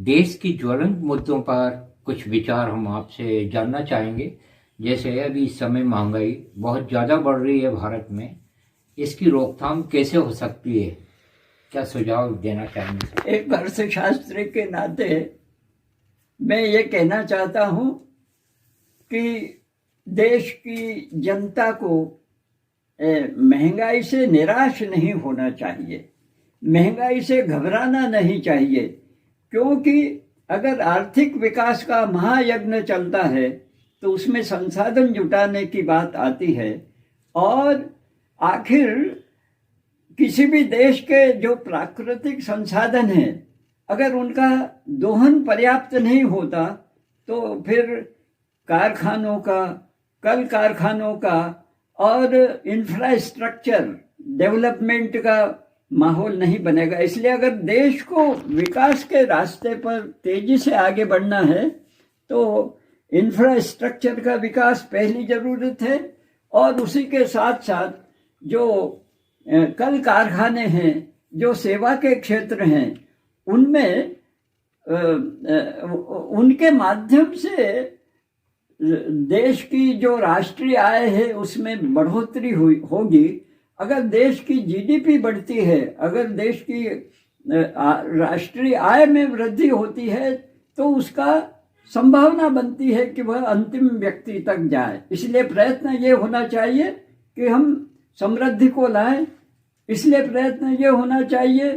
देश की ज्वलंत मुद्दों पर कुछ विचार हम आपसे जानना चाहेंगे। जैसे अभी इस समय महंगाई बहुत ज़्यादा बढ़ रही है भारत में, इसकी रोकथाम कैसे हो सकती है? क्या सुझाव देना चाहेंगे? एक अर्थशास्त्री के नाते मैं ये कहना चाहता हूँ कि देश की जनता को महंगाई से निराश नहीं होना चाहिए, महंगाई से घबराना नहीं चाहिए, क्योंकि अगर आर्थिक विकास का महायज्ञ चलता है तो उसमें संसाधन जुटाने की बात आती है। और आखिर किसी भी देश के जो प्राकृतिक संसाधन हैं, अगर उनका दोहन पर्याप्त नहीं होता तो फिर कारखानों का, कल कारखानों का और इंफ्रास्ट्रक्चर डेवलपमेंट का माहौल नहीं बनेगा। इसलिए अगर देश को विकास के रास्ते पर तेजी से आगे बढ़ना है तो इंफ्रास्ट्रक्चर का विकास पहली जरूरत है, और उसी के साथ साथ जो कल कारखाने हैं, जो सेवा के क्षेत्र हैं, उनमें उनके माध्यम से देश की जो राष्ट्रीय आय है उसमें बढ़ोतरी होगी। अगर देश की जीडीपी बढ़ती है, अगर देश की राष्ट्रीय आय में वृद्धि होती है तो उसका संभावना बनती है कि वह अंतिम व्यक्ति तक जाए। इसलिए प्रयत्न ये होना चाहिए कि हम समृद्धि को लाएं। इसलिए प्रयत्न ये होना चाहिए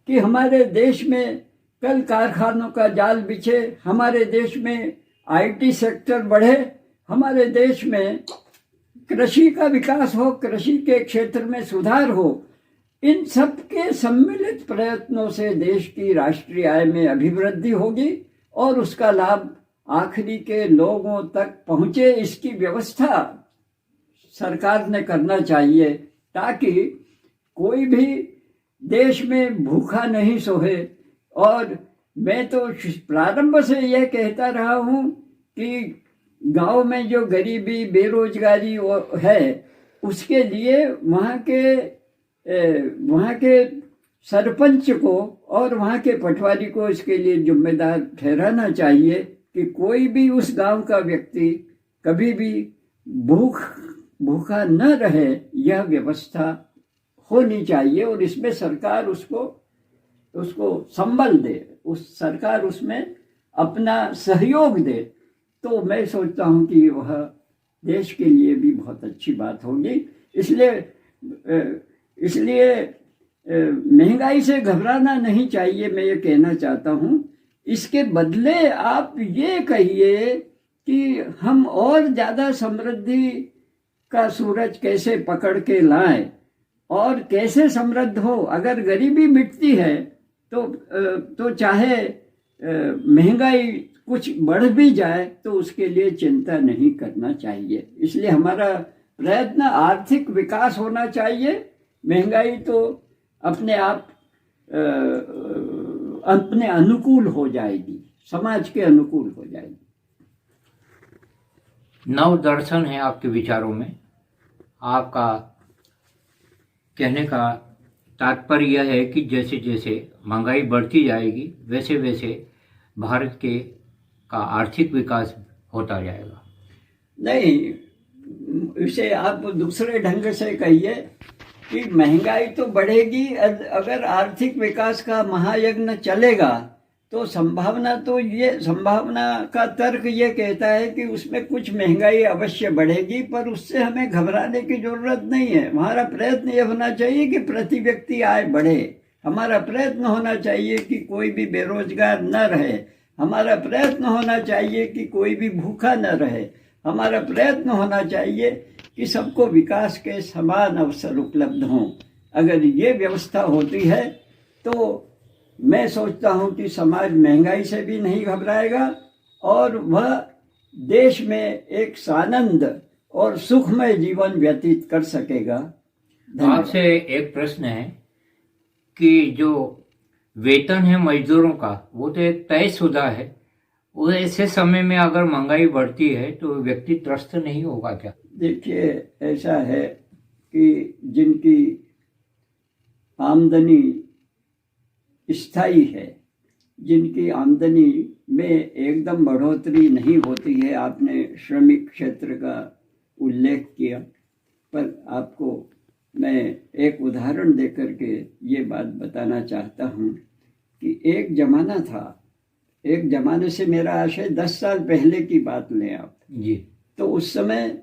कि हमारे देश में कल कारखानों का जाल बिछे, हमारे देश में आईटी सेक्टर बढ़े, हमारे देश में कृषि का विकास हो, कृषि के क्षेत्र में सुधार हो। इन सब के सम्मिलित प्रयत्नों से देश की राष्ट्रीय आय में अभिवृद्धि होगी और उसका लाभ आखिरी के लोगों तक पहुंचे। इसकी व्यवस्था सरकार ने करना चाहिए ताकि कोई भी देश में भूखा नहीं सोए। और मैं तो प्रारंभ से यह कहता रहा हूं कि गांव में जो गरीबी, बेरोजगारी है, उसके लिए वहाँ के सरपंच को और वहाँ के पटवारी को इसके लिए जिम्मेदार ठहराना चाहिए कि कोई भी उस गांव का व्यक्ति कभी भी भूखा न रहे, यह व्यवस्था होनी चाहिए। और इसमें सरकार उसको संबल दे, सरकार उसमें अपना सहयोग दे, तो मैं सोचता हूं कि वह देश के लिए भी बहुत अच्छी बात होगी। इसलिए महंगाई से घबराना नहीं चाहिए, मैं ये कहना चाहता हूं। इसके बदले आप ये कहिए कि हम और ज्यादा समृद्धि का सूरज कैसे पकड़ के लाएं और कैसे समृद्ध हो। अगर गरीबी मिटती है तो चाहे महंगाई कुछ बढ़ भी जाए तो उसके लिए चिंता नहीं करना चाहिए। इसलिए हमारा प्रयत्न आर्थिक विकास होना चाहिए। महंगाई तो अपने आप अपने अनुकूल हो जाएगी, समाज के अनुकूल हो जाएगी। नव दर्शन है आपके विचारों में। आपका कहने का तात्पर्य यह है कि जैसे जैसे महंगाई बढ़ती जाएगी वैसे वैसे भारत का आर्थिक विकास होता जाएगा। नहीं, इसे आप दूसरे ढंग से कहिए कि महंगाई तो बढ़ेगी, अगर आर्थिक विकास का महायज्ञ चलेगा तो संभावना का तर्क ये कहता है कि उसमें कुछ महंगाई अवश्य बढ़ेगी, पर उससे हमें घबराने की जरूरत नहीं है। हमारा प्रयत्न ये होना चाहिए कि प्रति व्यक्ति आय बढ़े। हमारा प्रयत्न होना चाहिए कि कोई भी बेरोजगार न रहे। हमारा प्रयत्न होना चाहिए कि कोई भी भूखा न रहे। हमारा प्रयत्न होना चाहिए कि सबको विकास के समान अवसर उपलब्ध हों। अगर ये व्यवस्था होती है तो मैं सोचता हूं कि समाज महंगाई से भी नहीं घबराएगा और वह देश में एक सानंद और सुखमय जीवन व्यतीत कर सकेगा। आपसे एक प्रश्न है कि जो वेतन है मजदूरों का, वो तो एक तयशुदा है। वो ऐसे समय में अगर महंगाई बढ़ती है तो व्यक्ति त्रस्त नहीं होगा क्या? देखिए, ऐसा है कि जिनकी आमदनी स्थायी है जिनकी आमदनी में एकदम बढ़ोतरी नहीं होती है। आपने श्रमिक क्षेत्र का उल्लेख किया, पर आपको मैं एक उदाहरण देकर के ये बात बताना चाहता हूँ कि एक ज़माना था, एक ज़माने से मेरा आशय 10 साल पहले की बात लें आप जी। तो उस समय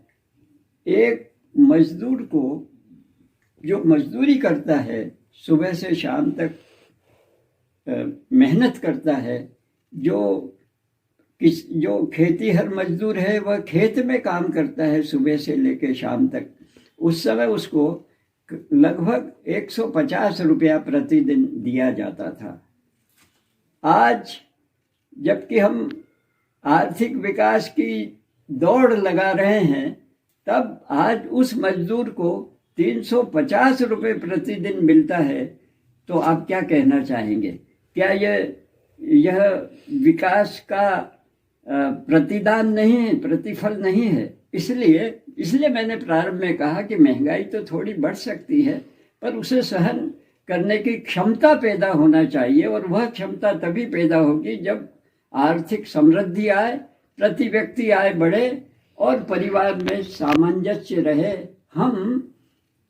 एक मजदूर को, जो मजदूरी करता है, सुबह से शाम तक मेहनत करता है, जो खेती हर मजदूर है वह खेत में काम करता है सुबह से लेकर शाम तक, उस समय उसको लगभग 150 रुपया प्रतिदिन दिया जाता था। आज जबकि हम आर्थिक विकास की दौड़ लगा रहे हैं, तब आज उस मजदूर को 350 रुपये प्रतिदिन मिलता है। तो आप क्या कहना चाहेंगे? क्या यह विकास का प्रतिदान नहीं है, प्रतिफल नहीं है? इसलिए मैंने प्रारंभ में कहा कि महंगाई तो थोड़ी बढ़ सकती है, पर उसे सहन करने की क्षमता पैदा होना चाहिए, और वह क्षमता तभी पैदा होगी जब आर्थिक समृद्धि आए, प्रति व्यक्ति आय बढ़े और परिवार में सामंजस्य रहे। हम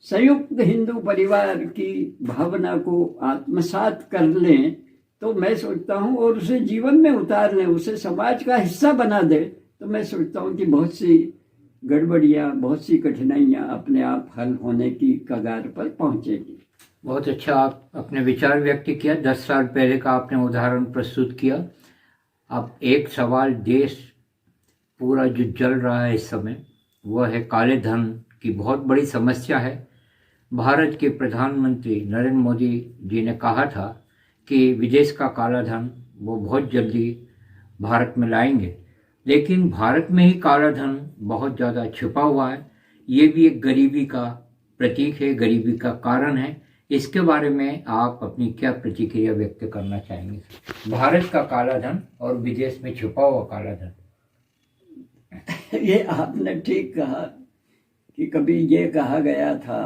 संयुक्त हिंदू परिवार की भावना को आत्मसात कर लें तो मैं सोचता हूँ, और उसे जीवन में उतार लें, उसे समाज का हिस्सा बना दे, तो मैं सोचता हूँ कि बहुत सी गड़बड़ियाँ, बहुत सी कठिनाइयाँ अपने आप हल होने की कगार पर पहुँचेगी। बहुत अच्छा आप अपने विचार व्यक्त किया। 10 साल पहले का आपने उदाहरण प्रस्तुत किया। अब एक सवाल देश पूरा जो जल रहा है इस समय, वह है काले धन की बहुत बड़ी समस्या है। भारत के प्रधानमंत्री नरेंद्र मोदी जी ने कहा था कि विदेश का काला धन वो बहुत जल्दी भारत में लाएंगे, लेकिन भारत में ही काला धन बहुत ज़्यादा छिपा हुआ है। ये भी एक गरीबी का प्रतीक है, गरीबी का कारण है। इसके बारे में आप अपनी क्या प्रतिक्रिया व्यक्त करना चाहेंगे? भारत का काला धन और विदेश में छुपा हुआ काला धन। ये आपने ठीक कहा कि कभी ये कहा गया था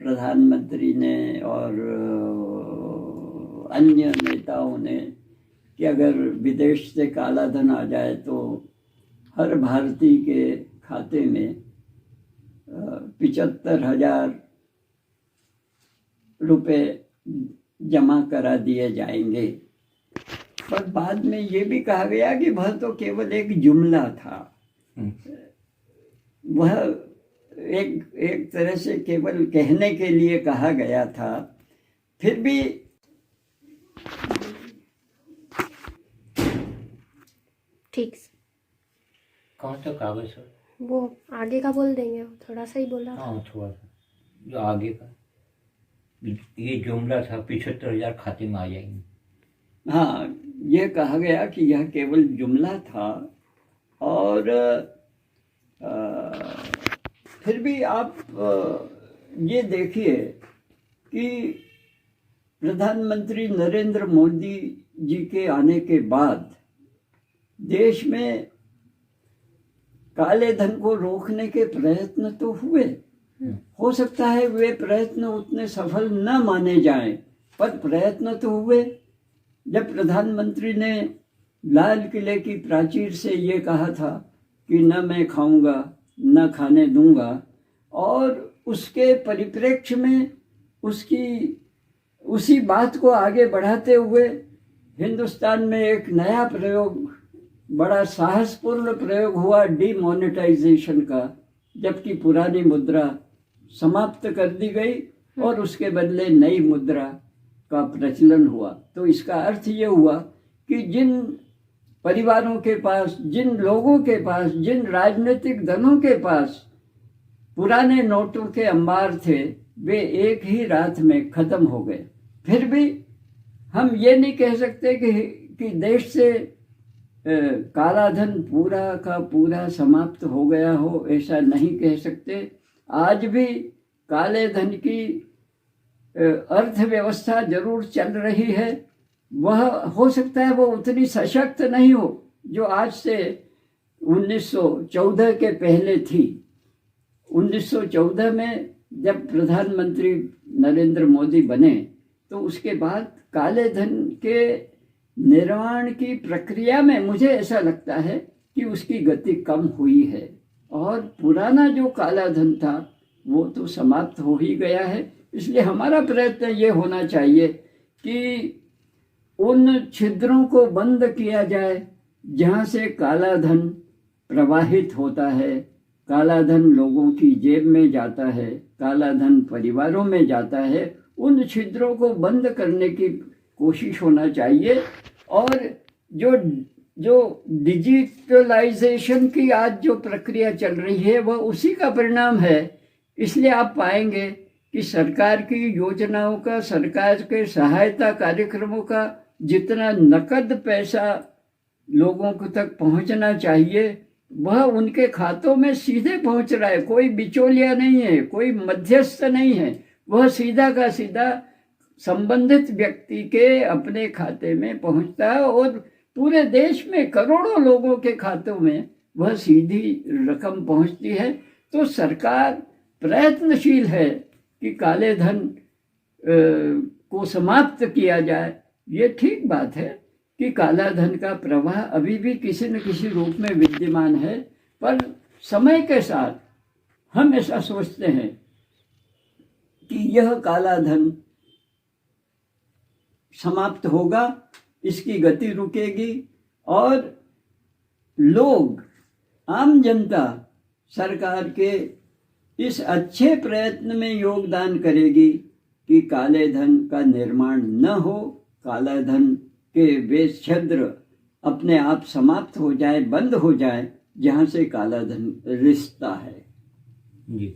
प्रधानमंत्री ने और अन्य नेताओं ने कि अगर विदेश से काला धन आ जाए तो हर भारतीय के खाते में 75,000 रुपये जमा करा दिए जाएंगे। पर बाद में ये भी कहा गया कि वह तो केवल एक जुमला था, वह एक तरह से केवल कहने के लिए कहा गया था। फिर भी ठीक, कौन सा कागज है? वो आगे का बोल देंगे, थोड़ा सा ही बोला। हाँ, थोड़ा सा जो आगे का, ये जुमला था 75,000 खाते में आ जाएंगे। हाँ, ये कहा गया कि यह केवल जुमला था। और फिर भी आप ये देखिए कि प्रधानमंत्री नरेंद्र मोदी जी के आने के बाद देश में काले धन को रोकने के प्रयत्न तो हुए। हो सकता है वे प्रयत्न उतने सफल न माने जाएं, पर प्रयत्न तो हुए। जब प्रधानमंत्री ने लाल किले की प्राचीर से ये कहा था कि न मैं खाऊंगा न खाने दूंगा, और उसके परिप्रेक्ष्य में उसी बात को आगे बढ़ाते हुए हिंदुस्तान में एक नया प्रयोग, बड़ा साहसपूर्ण प्रयोग हुआ डीमोनेटाइजेशन का, जबकि पुरानी मुद्रा समाप्त कर दी गई और उसके बदले नई मुद्रा का प्रचलन हुआ। तो इसका अर्थ ये हुआ कि जिन परिवारों के पास, जिन लोगों के पास, जिन राजनीतिक दलों के पास पुराने नोटों के अंबार थे, वे एक ही रात में खत्म हो गए। फिर भी हम ये नहीं कह सकते कि देश से काला धन पूरा का पूरा समाप्त हो गया हो, ऐसा नहीं कह सकते। आज भी काले धन की अर्थव्यवस्था जरूर चल रही है। वह हो सकता है वो उतनी सशक्त नहीं हो जो आज से 1914 के पहले थी। 1914 में जब प्रधानमंत्री नरेंद्र मोदी बने तो उसके बाद काले धन के निर्माण की प्रक्रिया में मुझे ऐसा लगता है कि उसकी गति कम हुई है, और पुराना जो काला धन था वो तो समाप्त हो ही गया है। इसलिए हमारा प्रयत्न ये होना चाहिए कि उन छिद्रों को बंद किया जाए जहाँ से काला धन प्रवाहित होता है, काला धन लोगों की जेब में जाता है, काला धन परिवारों में जाता है। उन छिद्रों को बंद करने की कोशिश होना चाहिए। और जो जो डिजिटलाइजेशन की आज जो प्रक्रिया चल रही है वह उसी का परिणाम है। इसलिए आप पाएंगे कि सरकार की योजनाओं का, सरकार के सहायता कार्यक्रमों का जितना नकद पैसा लोगों को तक पहुंचना चाहिए वह उनके खातों में सीधे पहुंच रहा है। कोई बिचौलिया नहीं है, कोई मध्यस्थ नहीं है, वह सीधा का सीधा संबंधित व्यक्ति के अपने खाते में पहुंचता है, और पूरे देश में करोड़ों लोगों के खातों में वह सीधी रकम पहुंचती है। तो सरकार प्रयत्नशील है कि काले धन को समाप्त किया जाए। ये ठीक बात है कि काला धन का प्रवाह अभी भी किसी न किसी रूप में विद्यमान है, पर समय के साथ हम ऐसा सोचते हैं कि यह काला धन समाप्त होगा, इसकी गति रुकेगी, और लोग, आम जनता सरकार के इस अच्छे प्रयत्न में योगदान करेगी कि काले धन का निर्माण न हो, काला धन के वे छिद्र अपने आप समाप्त हो जाए, बंद हो जाए जहाँ से काला धन रिश्ता है। जी,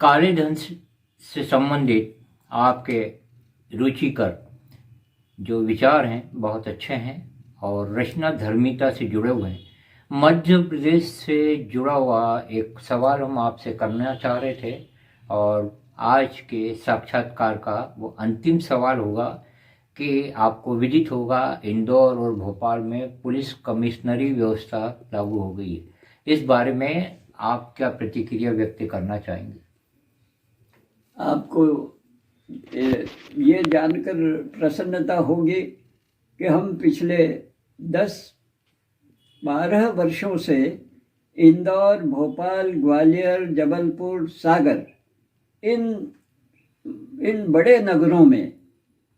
काले धन से संबंधित आपके रुचिकर जो विचार हैं बहुत अच्छे हैं और रचना धर्मिता से जुड़े हुए हैं। मध्य प्रदेश से जुड़ा हुआ एक सवाल हम आपसे करना चाह रहे थे, और आज के साक्षात्कार का वो अंतिम सवाल होगा कि आपको विदित होगा इंदौर और भोपाल में पुलिस कमिश्नरी व्यवस्था लागू हो गई है। इस बारे में आप क्या प्रतिक्रिया व्यक्त करना चाहेंगे? आपको ये जानकर प्रसन्नता होगी कि हम पिछले 10-12 वर्षों से इंदौर, भोपाल, ग्वालियर, जबलपुर, सागर इन बड़े नगरों में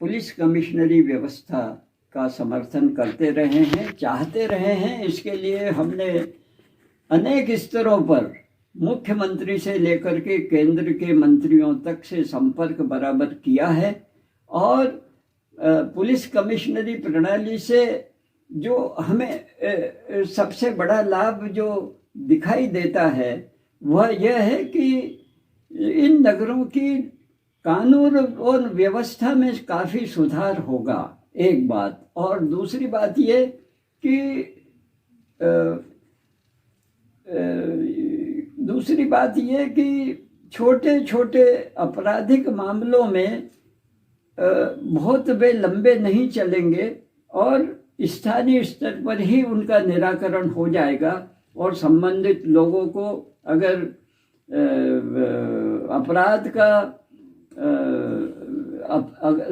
पुलिस कमिश्नरी व्यवस्था का समर्थन करते रहे हैं, चाहते रहे हैं। इसके लिए हमने अनेक स्तरों पर मुख्यमंत्री से लेकर के केंद्र के मंत्रियों तक से संपर्क बराबर किया है, और पुलिस कमिश्नरी प्रणाली से जो हमें सबसे बड़ा लाभ जो दिखाई देता है वह यह है कि इन नगरों की कानून और व्यवस्था में काफ़ी सुधार होगा, एक बात। और दूसरी बात ये कि छोटे छोटे आपराधिक मामलों में बहुत वे लंबे नहीं चलेंगे, और स्थानीय स्तर पर ही उनका निराकरण हो जाएगा। और संबंधित लोगों को अगर अपराध का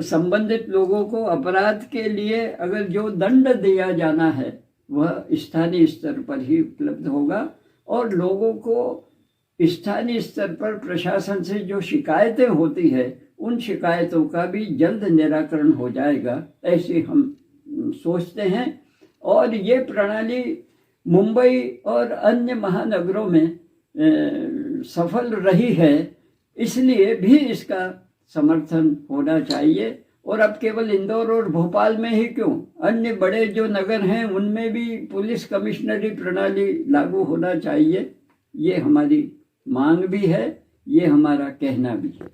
संबंधित लोगों को अपराध के लिए अगर जो दंड दिया जाना है वह स्थानीय स्तर पर ही उपलब्ध होगा, और लोगों को स्थानीय स्तर पर प्रशासन से जो शिकायतें होती है उन शिकायतों का भी जल्द निराकरण हो जाएगा, ऐसे हम सोचते हैं। और ये प्रणाली मुंबई और अन्य महानगरों में सफल रही है, इसलिए भी इसका समर्थन होना चाहिए। और अब केवल इंदौर और भोपाल में ही क्यों, अन्य बड़े जो नगर हैं उनमें भी पुलिस कमिश्नरी प्रणाली लागू होना चाहिए। ये हमारी मांग भी है, ये हमारा कहना भी है।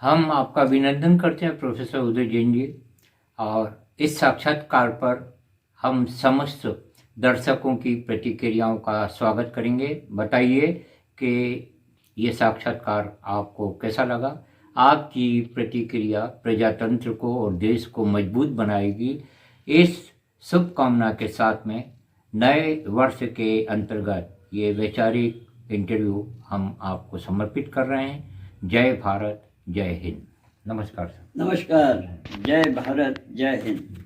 हम आपका अभिनंदन करते हैं प्रोफेसर उदय जैन जी, और इस साक्षात्कार पर हम समस्त दर्शकों की प्रतिक्रियाओं का स्वागत करेंगे। बताइए कि ये साक्षात्कार आपको कैसा लगा। आपकी प्रतिक्रिया प्रजातंत्र को और देश को मजबूत बनाएगी। इस शुभकामना के साथ में नए वर्ष के अंतर्गत ये वैचारिक इंटरव्यू हम आपको समर्पित कर रहे हैं। जय भारत, जय हिंद। नमस्कार सर। नमस्कार। जय भारत, जय हिंद।